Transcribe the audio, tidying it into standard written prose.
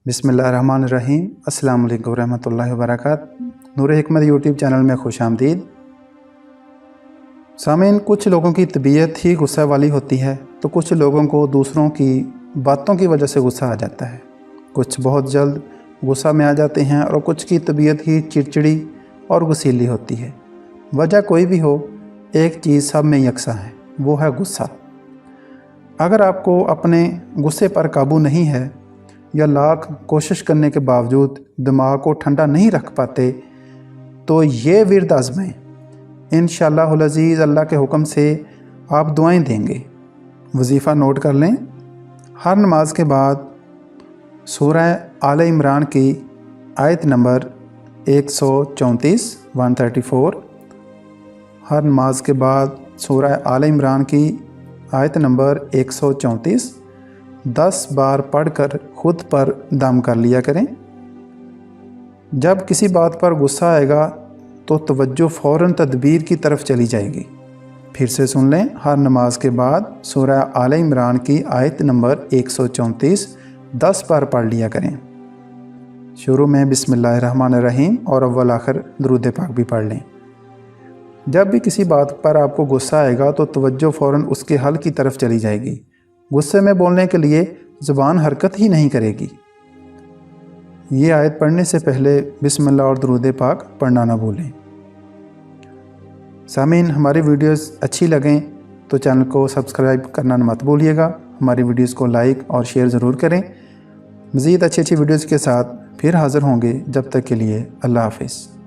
बिस्मिल्लाहिर्रहमानिर्रहीम। अस्सलाम वालेकुम रहमतुल्लाहि व बरकातहू। नूर हिकमत यूट्यूब चैनल में खुश आमदीद। सामीन, कुछ लोगों की तबीयत ही गुस्सा वाली होती है तो कुछ लोगों को दूसरों की बातों की वजह से गुस्सा आ जाता है। कुछ बहुत जल्द गुस्सा में आ जाते हैं और कुछ की तबीयत ही चिड़चिड़ी और गुस्सीली होती है। वजह कोई भी हो, एक चीज़ सब में यकसा है, वो है गुस्सा। अगर आपको अपने गुस्से पर काबू नहीं है या लाख कोशिश करने के बावजूद दिमाग को ठंडा नहीं रख पाते तो ये विर्द आज़माएं। इंशाअल्लाहुल अज़ीज़ अल्लाह के हुक्म से आप दुआएं देंगे। वजीफ़ा नोट कर लें। हर नमाज के बाद सूरह आले इमरान की आयत नंबर 134 134। हर नमाज के बाद सूरह आले इमरान की आयत नंबर 134 10 बार पढ़कर खुद पर दम कर लिया करें। जब किसी बात पर गुस्सा आएगा तो तवज्जो फ़ौरन तदबीर की तरफ चली जाएगी। फिर से सुन लें। हर नमाज के बाद सूरह आले इमरान की आयत नंबर 134 10 बार पढ़ लिया करें। शुरू में बिस्मिल्लाहिर्रहमानिर्रहीम और अव्वल आखिर दुरूद पाक भी पढ़ लें। जब भी किसी बात पर आपको गुस्सा आएगा तो तवज्जो फ़ौरन उसके हल की तरफ चली जाएगी। गुस्से में बोलने के लिए ज़ुबान हरकत ही नहीं करेगी। ये आयत पढ़ने से पहले बिस्मिल्लाह और दुरूद पाक पढ़ना ना भूलें। सामीन, हमारी वीडियोस अच्छी लगें तो चैनल को सब्सक्राइब करना मत भूलिएगा। हमारी वीडियोस को लाइक और शेयर ज़रूर करें। मज़ीद अच्छी वीडियोस के साथ फिर हाज़िर होंगे। जब तक के लिए अल्लाह हाफ़िज़।